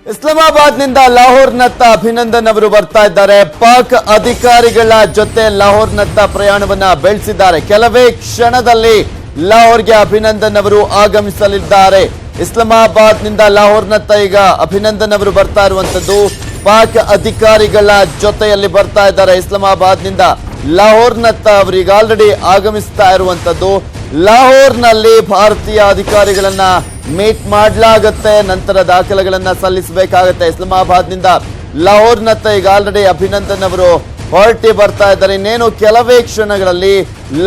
ಇಸ್ಲಾಮಾಬಾದ್ನಿಂದ ಲಾಹೋರ್ನತ್ತ ಅಭಿನಂದನ್ ಅವರು ಬರ್ತಾ ಇದ್ದಾರೆ. ಪಾಕ್ ಅಧಿಕಾರಿಗಳ ಜೊತೆ ಲಾಹೋರ್ನತ್ತ ಪ್ರಯಾಣವನ್ನ ಬೆಳೆಸಿದ್ದಾರೆ. ಕೆಲವೇ ಕ್ಷಣದಲ್ಲಿ ಲಾಹೋರ್ಗೆ ಅಭಿನಂದನ್ ಅವರು ಆಗಮಿಸಲಿದ್ದಾರೆ. ಇಸ್ಲಾಮಾಬಾದ್ನಿಂದ ಲಾಹೋರ್ನತ್ತ ಈಗ ಅಭಿನಂದನ್ ಅವರು ಬರ್ತಾ ಇರುವಂತದ್ದು ಪಾಕ್ ಅಧಿಕಾರಿಗಳ ಜೊತೆಯಲ್ಲಿ ಬರ್ತಾ ಇದ್ದಾರೆ. ಇಸ್ಲಾಮಾಬಾದ್ನಿಂದ ಲಾಹೋರ್ನತ್ತ ಅವರಿಗೆ ಆಲ್ರೆಡಿ ಆಗಮಿಸ್ತಾ ಇರುವಂತದ್ದು. ಲಾಹೋರ್ನಲ್ಲಿ ಭಾರತೀಯ ಅಧಿಕಾರಿಗಳನ್ನ ಮೀಟ್ ಮಾಡಲಾಗುತ್ತೆ, ನಂತರ ದಾಖಲೆಗಳನ್ನ ಸಲ್ಲಿಸಬೇಕಾಗುತ್ತೆ. ಇಸ್ಲಾಮಾಬಾದ್ನಿಂದ ಲಾಹೋರ್ನತ್ತ ಈಗ ಆಲ್ರೆಡಿ ಅಭಿನಂದನ್ ಅವರು ಹೊರಟಿ ಬರ್ತಾ ಇದ್ದಾರೆ. ಇನ್ನೇನು ಕೆಲವೇ ಕ್ಷಣಗಳಲ್ಲಿ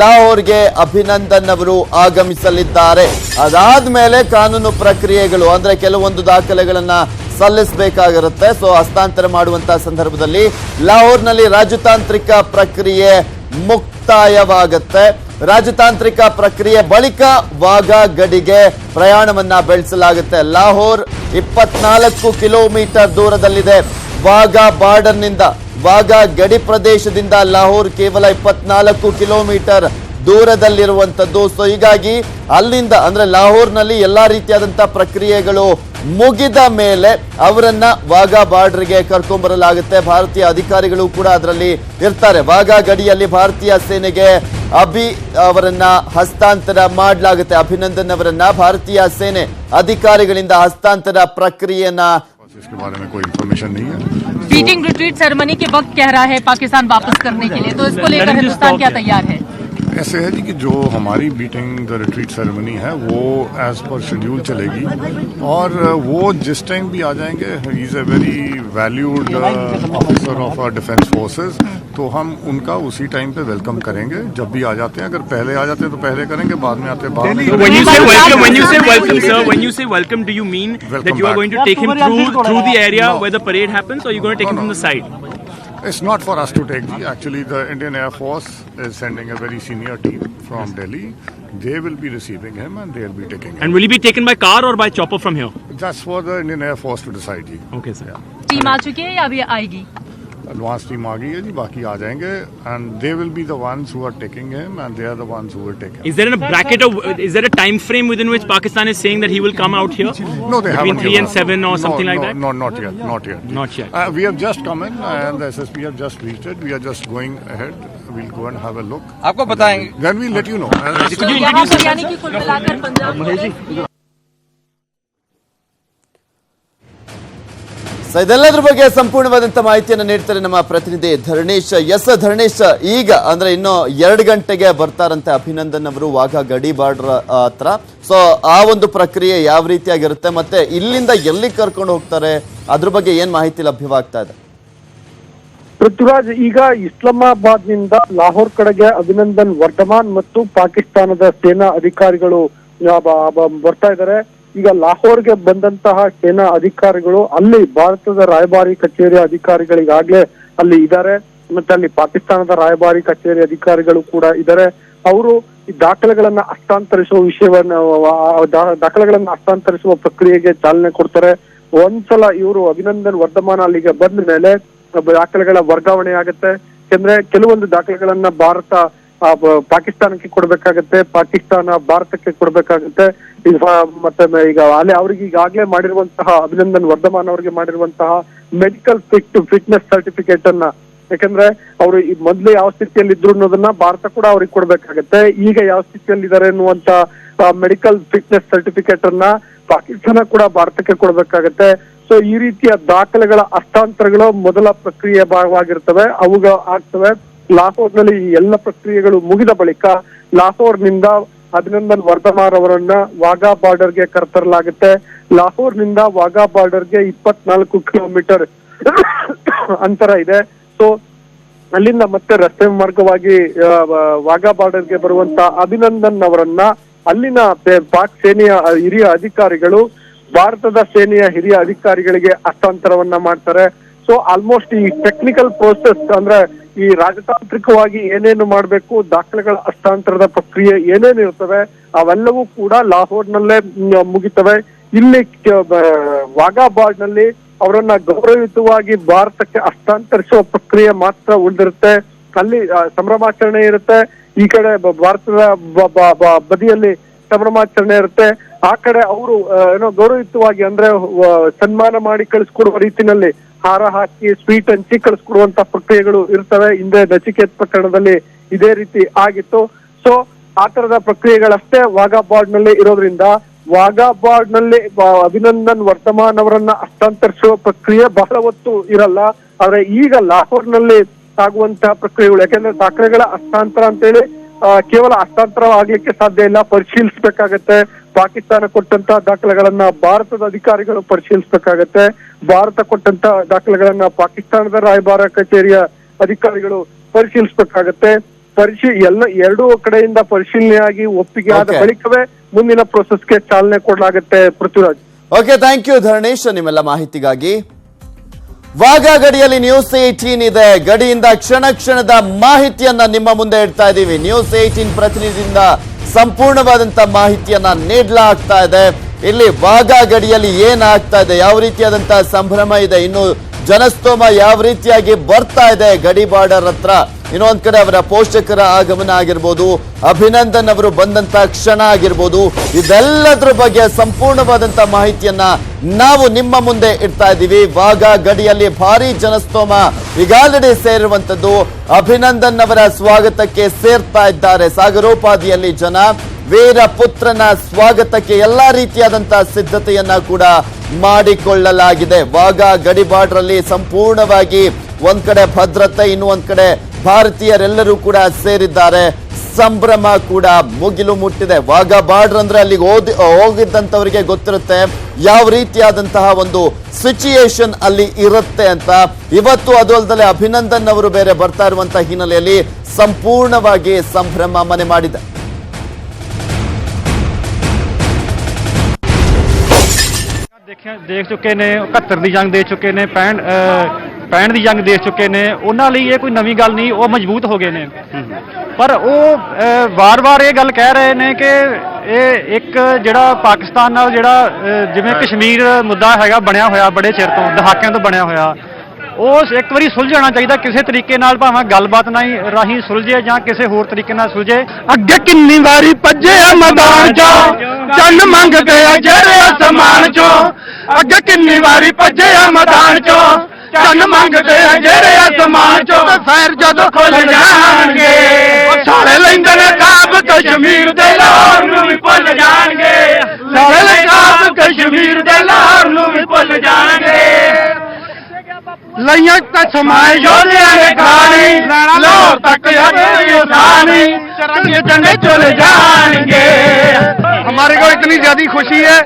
ಲಾಹೋರ್ಗೆ ಅಭಿನಂದನ್ ಅವರು ಆಗಮಿಸಲಿದ್ದಾರೆ. ಅದಾದ್ಮೇಲೆ ಕಾನೂನು ಪ್ರಕ್ರಿಯೆಗಳು ಅಂದ್ರೆ ಕೆಲವೊಂದು ದಾಖಲೆಗಳನ್ನ ಸಲ್ಲಿಸಬೇಕಾಗಿರುತ್ತೆ. ಸೊ ಹಸ್ತಾಂತರ ಮಾಡುವಂತಹ ಸಂದರ್ಭದಲ್ಲಿ ಲಾಹೋರ್ನಲ್ಲಿ ರಾಜತಾಂತ್ರಿಕ ಪ್ರಕ್ರಿಯೆ ಮುಕ್ತಾಯವಾಗುತ್ತೆ. ರಾಜತಾಂತ್ರಿಕ ಪ್ರಕ್ರಿಯೆ ಬಳಿಕ ವಾಘಾ ಗಡಿಗೆ ಪ್ರಯಾಣವನ್ನ ಬೆಳೆಸಲಾಗುತ್ತೆ. ಲಾಹೋರ್ 24 ಕಿಲೋಮೀಟರ್ ದೂರದಲ್ಲಿದೆ ವಾಘಾ ಬಾರ್ಡರ್ನಿಂದ. ವಾಘಾ ಗಡಿ ಪ್ರದೇಶದಿಂದ ಲಾಹೋರ್ ಕೇವಲ 24 ಕಿಲೋಮೀಟರ್ ದೂರದಲ್ಲಿರುವಂತದ್ದು. ಸೊ ಹೀಗಾಗಿ ಅಲ್ಲಿಂದ ಅಂದ್ರೆ ಲಾಹೋರ್ನಲ್ಲಿ ಎಲ್ಲಾ ರೀತಿಯಾದಂತಹ ಪ್ರಕ್ರಿಯೆಗಳು ಮುಗಿದ ಮೇಲೆ ಅವರನ್ನ ವಾಘಾ ಬಾರ್ಡರ್ಗೆ ಕರ್ಕೊಂಡ್ ಬರಲಾಗುತ್ತೆ. ಭಾರತೀಯ ಅಧಿಕಾರಿಗಳು ಕೂಡ ಅದರಲ್ಲಿ ಇರ್ತಾರೆ. ವಾಘಾ ಗಡಿಯಲ್ಲಿ ಭಾರತೀಯ ಸೇನೆಗೆ ಅವರನ್ನ ಹಸ್ತಾಂತರ ಮಾಡಲಾಗುತ್ತೆ. ಅಭಿನಂದನ್ ಅವರನ್ನ ಭಾರತೀಯ ಸೇನೆ ಅಧಿಕಾರಿಗಳಿಂದ ಹಸ್ತಾಂತರ ಪ್ರಕ್ರಿಯೆಯನ್ನ इसके बारे में कोई इन्फॉर्मेशन नहीं है. बीटिंग रिट्रीट सेरेमनी के वक्त कह रहा है पाकिस्तान वापस करने के लिए, तो इसको लेकर हिंदुस्तान क्या तैयार है? ऐसे है जी कि जो हमारी बीटिंग द रिट्रीट सेरेमनी है वो एज पर शेड्यूल चलेगी और वो जिस टाइम भी आ जाएंगे. He is a very valued officer of our defence forces, तो हम उनका उसी टाइम पे वेलकम करेंगे जब भी आ जाते हैं. अगर पहले आ जाते हैं तो पहले करेंगे, बाद में आते हैं बाद में. When you say welcome, do you mean that you are going to take him through the area where the parade happens, or you're going to take him from the side? It's not for us to take. Actually, the Indian Air Force is sending a very senior team from Delhi. They will be receiving him and they will be taking him. And will he be taken by car or by chopper from here? That's for the Indian Air Force to decide. जी. Okay, sir. Team आ चुकी है या अभी आएगी? Advance team आ गई है जी, बाकी आ जाएंगे and they will be the ones who are taking him and they are the ones who will take him. Is there a bracket of is there a time frame within which Pakistan is saying that he will come out here? No, they haven't. Between 3 and 7 or something like that? No, not yet. Not yet. We have just come in and the SSP have just reached it. We are just going ahead. We'll go and have a look. आपको बताएंगे. Then we'll let you know. यहाँ पर यानी कि कुल मिलाकर पंजाब ಇದೆಲ್ಲದ್ರ ಬಗ್ಗೆ ಸಂಪೂರ್ಣವಾದಂತ ಮಾಹಿತಿಯನ್ನು ನೀಡ್ತಾರೆ ನಮ್ಮ ಪ್ರತಿನಿಧಿ ಧರಣೇಶ್. ಧರಣೇಶ್, ಈಗ ಅಂದ್ರೆ ಇನ್ನು 2 ಗಂಟೆಗೆ ಬರ್ತಾರಂತೆ ಅಭಿನಂದನ್ ಅವರು ವಾಘಾ ಗಡಿ ಬಾರ್ಡರ್ ಹತ್ರ. ಸೊ ಆ ಒಂದು ಪ್ರಕ್ರಿಯೆ ಯಾವ ರೀತಿಯಾಗಿರುತ್ತೆ ಮತ್ತೆ ಇಲ್ಲಿಂದ ಎಲ್ಲಿ ಕರ್ಕೊಂಡು ಹೋಗ್ತಾರೆ ಅದ್ರ ಬಗ್ಗೆ ಏನ್ ಮಾಹಿತಿ ಲಭ್ಯವಾಗ್ತಾ ಇದೆ? ಪೃಥ್ವಿರಾಜ್, ಈಗ ಇಸ್ಲಾಮಾಬಾದ್ನಿಂದ ಲಾಹೋರ್ ಕಡೆಗೆ ಅಭಿನಂದನ್ ವರ್ಧಮಾನ್ ಮತ್ತು ಪಾಕಿಸ್ತಾನದ ಸೇನಾ ಅಧಿಕಾರಿಗಳು ಬರ್ತಾ ಇದ್ದಾರೆ. ಈಗ ಲಾಹೋರ್ಗೆ ಬಂದಂತಹ ಸೇನಾ ಅಧಿಕಾರಿಗಳು ಅಲ್ಲಿ ಭಾರತದ ರಾಯಭಾರಿ ಕಚೇರಿ ಅಧಿಕಾರಿಗಳಿಗಾಗ್ಲೇ ಅಲ್ಲಿ ಇದ್ದಾರೆ, ಮತ್ತೆ ಅಲ್ಲಿ ಪಾಕಿಸ್ತಾನದ ರಾಯಭಾರಿ ಕಚೇರಿ ಅಧಿಕಾರಿಗಳು ಕೂಡ ಇದ್ದಾರೆ. ಅವರು ಈ ದಾಖಲೆಗಳನ್ನ ಹಸ್ತಾಂತರಿಸುವ ಪ್ರಕ್ರಿಯೆಗೆ ಚಾಲನೆ ಕೊಡ್ತಾರೆ. ಒಂದ್ಸಲ ಇವರು ಅಭಿನಂದನ್ ವರ್ಧಮಾನ್ ಅಲ್ಲಿಗೆ ಬಂದ ಮೇಲೆ ದಾಖಲೆಗಳ ವರ್ಗಾವಣೆ ಆಗುತ್ತೆ. ಯಾಕಂದ್ರೆ ಕೆಲವೊಂದು ದಾಖಲೆಗಳನ್ನ ಭಾರತ ಪಾಕಿಸ್ತಾನಕ್ಕೆ ಕೊಡ್ಬೇಕಾಗತ್ತೆ, ಪಾಕಿಸ್ತಾನ ಭಾರತಕ್ಕೆ ಕೊಡ್ಬೇಕಾಗತ್ತೆ. ಮತ್ತೆ ಈಗ ಅಲ್ಲಿ ಅವ್ರಿಗೆ ಈಗಾಗ್ಲೇ ಮಾಡಿರುವಂತಹ ಅಭಿನಂದನ್ ವರ್ಧಮಾನ್ ಅವರಿಗೆ ಮಾಡಿರುವಂತಹ ಮೆಡಿಕಲ್ ಫಿಟ್ನೆಸ್ ಸರ್ಟಿಫಿಕೇಟ್ ಅನ್ನ, ಯಾಕಂದ್ರೆ ಅವರು ಮೊದ್ಲು ಯಾವ ಸ್ಥಿತಿಯಲ್ಲಿ ಇದ್ರು ಅನ್ನೋದನ್ನ ಭಾರತ ಕೂಡ ಅವ್ರಿಗೆ ಕೊಡ್ಬೇಕಾಗತ್ತೆ. ಈಗ ಯಾವ ಸ್ಥಿತಿಯಲ್ಲಿ ಇದಾರೆ ಅನ್ನುವಂತ ಮೆಡಿಕಲ್ ಫಿಟ್ನೆಸ್ ಸರ್ಟಿಫಿಕೇಟ್ ಅನ್ನ ಪಾಕಿಸ್ತಾನ ಕೂಡ ಭಾರತಕ್ಕೆ ಕೊಡ್ಬೇಕಾಗತ್ತೆ. ಸೊ ಈ ರೀತಿಯ ದಾಖಲೆಗಳ ಹಸ್ತಾಂತರಗಳು ಮೊದಲ ಪ್ರಕ್ರಿಯೆ ಭಾಗವಾಗಿರ್ತವೆ, ಅವುಗಳು ಆಗ್ತವೆ. ಲಾಹೋರ್ನಲ್ಲಿ ಈ ಎಲ್ಲ ಪ್ರಕ್ರಿಯೆಗಳು ಮುಗಿದ ಬಳಿಕ ಲಾಹೋರ್ನಿಂದ ಅಭಿನಂದನ್ ವರ್ಧಮಾನ್ ಅವರನ್ನ ವಾಘಾ ಬಾರ್ಡರ್ಗೆ ಕರೆತರಲಾಗುತ್ತೆ. ಲಾಹೋರ್ನಿಂದ ವಾಘಾ ಬಾರ್ಡರ್ಗೆ 24 ಕಿಲೋಮೀಟರ್ ಅಂತರ ಇದೆ. ಸೊ ಅಲ್ಲಿಂದ ಮತ್ತೆ ರಸ್ತೆ ಮಾರ್ಗವಾಗಿ ವಾಘಾ ಬಾರ್ಡರ್ಗೆ ಬರುವಂತ ಅಭಿನಂದನ್ ಅವರನ್ನ ಅಲ್ಲಿನ ಪಾಕ್ ಸೇನೆಯ ಹಿರಿಯ ಅಧಿಕಾರಿಗಳು ಭಾರತದ ಸೇನೆಯ ಹಿರಿಯ ಅಧಿಕಾರಿಗಳಿಗೆ ಹಸ್ತಾಂತರವನ್ನ ಮಾಡ್ತಾರೆ. ಸೊ ಆಲ್ಮೋಸ್ಟ್ ಈ ಟೆಕ್ನಿಕಲ್ ಪ್ರೋಸೆಸ್ ಅಂದ್ರೆ ಈ ರಾಜತಾಂತ್ರಿಕವಾಗಿ ಏನೇನು ಮಾಡ್ಬೇಕು, ದಾಖಲೆಗಳ ಹಸ್ತಾಂತರದ ಪ್ರಕ್ರಿಯೆ ಏನೇನು ಇರ್ತವೆ ಅವೆಲ್ಲವೂ ಕೂಡ ಲಾಹೋರ್ನಲ್ಲೇ ಮುಗಿತವೆ. ಇಲ್ಲಿ ವಾಘಾ ಬಾರ್ಡ್ನಲ್ಲಿ ಅವರನ್ನ ಗೌರವಯುತವಾಗಿ ಭಾರತಕ್ಕೆ ಹಸ್ತಾಂತರಿಸುವ ಪ್ರಕ್ರಿಯೆ ಮಾತ್ರ ಉಳಿದಿರುತ್ತೆ. ಅಲ್ಲಿ ಸಂಭ್ರಮಾಚರಣೆ ಇರುತ್ತೆ. ಈ ಕಡೆ ಭಾರತದ ಬದಿಯಲ್ಲಿ ಸಂಭ್ರಮಾಚರಣೆ ಇರುತ್ತೆ. ಆ ಕಡೆ ಅವರು ಏನೋ ಗೌರವಯುತವಾಗಿ ಅಂದ್ರೆ ಸನ್ಮಾನ ಮಾಡಿ ಕಳಿಸ್ಕೊಡುವ ರೀತಿನಲ್ಲಿ ಹಾರ ಹಾಕಿ ಸ್ವೀಟ್ ಹಂಚಿ ಕಳಿಸ್ಕೊಡುವಂತ ಪ್ರಕ್ರಿಯೆಗಳು ಇರ್ತವೆ. ಹಿಂದೆ ನಚಿಕೇತ್ ಪ್ರಕರಣದಲ್ಲಿ ಇದೇ ರೀತಿ ಆಗಿತ್ತು. ಸೊ ಆ ತರದ ಪ್ರಕ್ರಿಯೆಗಳಷ್ಟೇ ವಾಘಾ ಬಾರ್ಡ್ ನಲ್ಲಿ ಇರೋದ್ರಿಂದ ವಾಘಾ ಬಾರ್ಡ್ ನಲ್ಲಿ ಅಭಿನಂದನ್ ವರ್ಧಮಾನ್ ಅವರನ್ನ ಹಸ್ತಾಂತರಿಸುವ ಪ್ರಕ್ರಿಯೆ ಬಹಳ ಹೊತ್ತು ಇರಲ್ಲ. ಆದ್ರೆ ಈಗ ಲಾಹೋರ್ ನಲ್ಲಿ ಆಗುವಂತಹ ಪ್ರಕ್ರಿಯೆಗಳು, ಯಾಕೆಂದ್ರೆ ದಾಖಲೆಗಳ ಹಸ್ತಾಂತರ ಅಂತೇಳಿ ಕೇವಲ ಹಸ್ತಾಂತರ ಆಗ್ಲಿಕ್ಕೆ ಸಾಧ್ಯ ಇಲ್ಲ, ಪರಿಶೀಲಿಸಬೇಕಾಗತ್ತೆ. ಪಾಕಿಸ್ತಾನ ಕೊಟ್ಟಂತ ದಾಖಲೆಗಳನ್ನ ಭಾರತದ ಅಧಿಕಾರಿಗಳು ಪರಿಶೀಲಿಸಬೇಕಾಗತ್ತೆ. ಭಾರತ ಕೊಟ್ಟಂತ ದಾಖಲೆಗಳನ್ನ ಪಾಕಿಸ್ತಾನದ ರಾಯಭಾರ ಕಚೇರಿಯ ಅಧಿಕಾರಿಗಳು ಪರಿಶೀಲಿಸಬೇಕಾಗತ್ತೆ. ಎರಡೂ ಕಡೆಯಿಂದ ಪರಿಶೀಲನೆಯಾಗಿ ಒಪ್ಪಿಗೆ ಆದ ಬಳಿಕವೇ ಮುಂದಿನ ಪ್ರೊಸೆಸ್ಗೆ ಚಾಲನೆ ಕೊಡಲಾಗುತ್ತೆ. Prithviraj. Okay, thank you Dharanesh ನಿಮ್ಮೆಲ್ಲ ಮಾಹಿತಿಗಾಗಿ. ವಾಘಾ ಗಡಿಯಲ್ಲಿ ನ್ಯೂಸ್ 18 ಇದೆ. ಗಡಿಯಿಂದ ಕ್ಷಣ ಕ್ಷಣದ ಮಾಹಿತಿಯನ್ನ ನಿಮ್ಮ ಮುಂದೆ ಇಡ್ತಾ ಇದ್ದೀವಿ. ನ್ಯೂಸ್ 18 ಪ್ರತಿನಿಧಿಯಿಂದ ಸಂಪೂರ್ಣವಾದಂತ ಮಾಹಿತಿಯನ್ನ ನೀಡಲಾಗ್ತಾ ಇದೆ. ಇಲ್ಲಿ ವಾಘಾ ಗಡಿಯಲ್ಲಿ ಏನಾಗ್ತಾ ಇದೆ, ಯಾವ ರೀತಿಯಾದಂತಹ ಸಂಭ್ರಮ ಇದೆ, ಇನ್ನು ಜನಸ್ತೋಮ ಯಾವ ರೀತಿಯಾಗಿ ಬರ್ತಾ ಇದೆ ಗಡಿ ಬಾರ್ಡರ್ ಹತ್ರ, ಇನ್ನೊಂದ್ ಕಡೆ ಅವರ ಪೋಷಕರ ಆಗಮನ ಆಗಿರ್ಬೋದು, ಅಭಿನಂದನ್ ಅವರು ಬಂದಂತ ಕ್ಷಣ ಆಗಿರ್ಬೋದು, ಇದೆಲ್ಲದ್ರ ಬಗ್ಗೆ ಸಂಪೂರ್ಣವಾದಂತ ಮಾಹಿತಿಯನ್ನ ನಾವು ನಿಮ್ಮ ಮುಂದೆ ಇಡ್ತಾ ಇದ್ದೀವಿ. ವಾಘಾ ಗಡಿಯಲ್ಲಿ ಭಾರಿ ಜನಸ್ತೋಮ ಈಗಾಗಲೇ ಸೇರಿರುವಂತದ್ದು. ಅಭಿನಂದನ್ ಅವರ ಸ್ವಾಗತಕ್ಕೆ ಸೇರ್ತಾ ಇದ್ದಾರೆ ಸಾಗರೋಪಾದಿಯಲ್ಲಿ ಜನ. ವೀರ ಪುತ್ರನ ಸ್ವಾಗತಕ್ಕೆ ಎಲ್ಲಾ ರೀತಿಯಾದಂತಹ ಸಿದ್ಧತೆಯನ್ನ ಕೂಡ ಮಾಡಿಕೊಳ್ಳಲಾಗಿದೆ. ವಾಘಾ ಗಡಿ ಬಾರ್ಡರ್ ಅಲ್ಲಿ ಸಂಪೂರ್ಣವಾಗಿ ಒಂದ್ ಕಡೆ ಭದ್ರತೆ, ಇನ್ನು ಒಂದ್ ಕಡೆ ಭಾರತೀಯರೆಲ್ಲರೂ ಕೂಡ ಸೇರಿದ್ದಾರೆ. ಸಂಭ್ರಮ ಕೂಡ ಮುಗಿಲು ಮುಟ್ಟಿದೆ. ವಾಘಾ ಬಾರ್ಡರ್ ಅಂದ್ರೆ ಅಲ್ಲಿಗೆ ಹೋಗಿದ್ದಂಥವರಿಗೆ ಗೊತ್ತಿರುತ್ತೆ ಯಾವ ರೀತಿಯಾದಂತಹ ಒಂದು ಸಿಚುಯೇಷನ್ ಅಲ್ಲಿ ಇರುತ್ತೆ ಅಂತ. ಇವತ್ತು ಅದು ಅಲ್ಲದೆ ಅಭಿನಂದನ್ ಅವರು ಬೇರೆ ಬರ್ತಾ ಇರುವಂತಹ ಹಿನ್ನೆಲೆಯಲ್ಲಿ ಸಂಪೂರ್ಣವಾಗಿ ಸಂಭ್ರಮ ಮನೆ ಮಾಡಿದೆ. देख चुके ने 71 ਦੀ ਜੰਗ ਦੇ ਚੁੱਕੇ ਨੇ 65 ਦੀ ਜੰਗ ਦੇ ਚੁੱਕੇ ਨੇ। ਉਹਨਾਂ ਲਈ ਇਹ ਕੋਈ ਨਵੀਂ ਗੱਲ ਨਹੀਂ, ਉਹ ਮਜ਼ਬੂਤ ਹੋ ਗਏ ਨੇ। ਪਰ ਉਹ ਵਾਰ-ਵਾਰ ਇਹ ਗੱਲ ਕਹਿ ਰਹੇ ਨੇ ਕਿ ਇਹ ਇੱਕ ਜਿਹੜਾ ਪਾਕਿਸਤਾਨ ਨਾਲ ਜਿਹੜਾ ਜਿਵੇਂ ਕਸ਼ਮੀਰ ਮੁੱਦਾ ਹੈਗਾ ਬਣਿਆ ਹੋਇਆ ਬੜੇ ਚਿਰ ਤੋਂ, ਦਹਾਕਿਆਂ ਤੋਂ ਬਣਿਆ ਹੋਇਆ, ਉਸ ਇੱਕ ਵਾਰੀ ਸੁਲਝਣਾ ਚਾਹੀਦਾ ਕਿਸੇ ਤਰੀਕੇ ਨਾਲ, ਭਾਵੇਂ ਗੱਲਬਾਤ ਨਾਲ ਰਾਹੀਂ ਸੁਲਝੇ ਜਾਂ ਕਿਸੇ ਹੋਰ ਤਰੀਕੇ ਨਾਲ ਸੁਲਝੇ। ਅੱਗੇ ਕਿੰਨੀ ਵਾਰੀ ਭੱਜੇ ਆ ਮੈਦਾਨ ਚੋਂ, ਚੰਨ ਮੰਗ ਗਿਆ ਜਿਹੜੇ ਅਸਮਾਨ ਚੋਂ। ਅੱਗੇ ਕਿੰਨੀ ਵਾਰੀ ਭੱਜੇ ਆ ਮੈਦਾਨ ਚੋਂ, ਚੰਨ ਮੰਗ ਗਿਆ ਜਿਹੜੇ ਅਸਮਾਨ ਚੋਂ। ਤੇ ਫੇਰ ਜਦੋਂ ਖੁੱਲ ਜਾਣਗੇ ਸਾਰੇ ਲੈਂਦੇ ਨੇ ਕਾਬ ਕਸ਼ਮੀਰ ਦੇ ਲਾਹੌਰ ਨੂੰ ਵੀ ਭੁੱਲ ਜਾਣਗੇ। ਸਾਰੇ ਲੈ ਕਾਬ ਕਸ਼ਮੀਰ ਦੇ ਲਾਹੌਰ ਨੂੰ ਵੀ ਭੁੱਲ ਜਾਣਗੇ। लइया समाए योधिया ने खानी लाहौर तक आसानी चरंगे चंगे चले जाएंगे। हमारे को इतनी ज्यादा खुशी है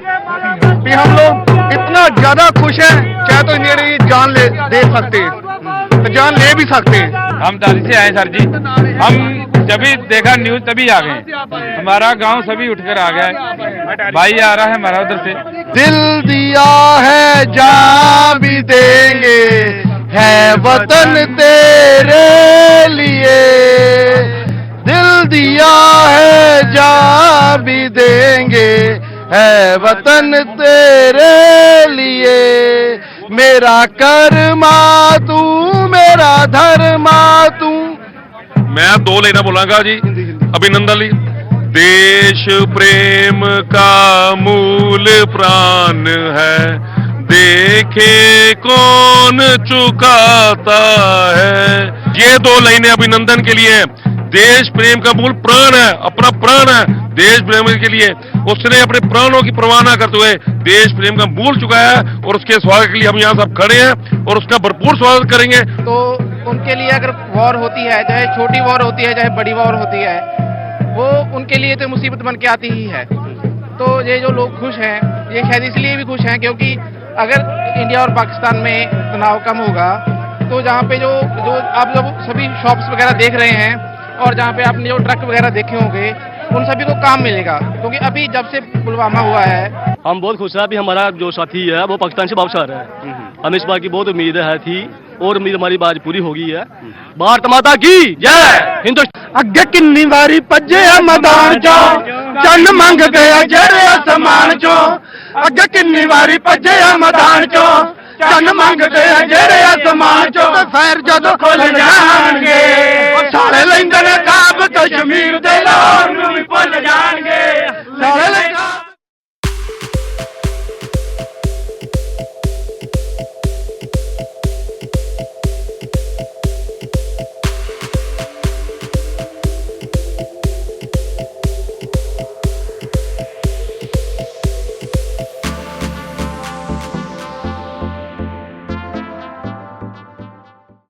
कि हम लोग इतना ज्यादा खुश हैं, चाहे तो मेरी जान दे सकते, तो जान ले भी सकते। हम दादी से आए सर जी, हम जब भी देखा न्यूज तभी आ गए। हमारा गांव सभी उठकर आ गया। भाई आ रहा है हमारा उधर से। दिल दिया है जान भी देंगे, है वतन तेरे लिए। दिल दिया है जान भी देंगे, है वतन तेरे लिए। मेरा कर्मा तू, मेरा धर्मा तू। मैं 2 लाइना बोलांगा जी अभिनंदन ली। देश प्रेम का मूल प्राण है, देखे कौन चुकाता है। ये 2 लाइनें अभिनंदन के लिए। देश प्रेम का मूल प्राण है, अपना प्राण है देश प्रेम के लिए। उसने अपने प्राणों की परवाह न करते हुए देश प्रेम का मूल चुकाया है, और उसके स्वागत के लिए हम यहाँ सब खड़े हैं और उसका भरपूर स्वागत करेंगे। तो उनके लिए अगर वॉर होती है, चाहे छोटी वॉर होती है चाहे बड़ी वॉर होती है, वो उनके लिए तो मुसीबत बन के आती ही है। तो ये जो लोग खुश हैं, ये शायद इसलिए भी खुश हैं क्योंकि अगर इंडिया और पाकिस्तान में तनाव कम होगा तो जहाँ पे जो आप लोग सभी शॉप्स वगैरह देख रहे हैं और जहाँ पे आपने जो ट्रक वगैरह देखे होंगे, उन सभी को काम मिलेगा। क्योंकि अभी जब से पुलवामा हुआ है, हम बहुत खुश हैं। अभी हमारा जो साथी है वो पाकिस्तान से वापस आ रहा है। हमें इस बात की बहुत उम्मीद है थी और उम्मीद हमारी बात पूरी हो गई है। भारत माता की जय। हिंदुस्तान अगे किन्नी वारी भज्जे मैदान चो, चंद मंग गया जेरे आसमान चो। अगे किन्नी वारी भज्जे मैदान चो, चंद मंग गया जेरे आसमान चो। ते फिर जदों खुल जाणगे सारे लैंदे ने काब कश्मीर दे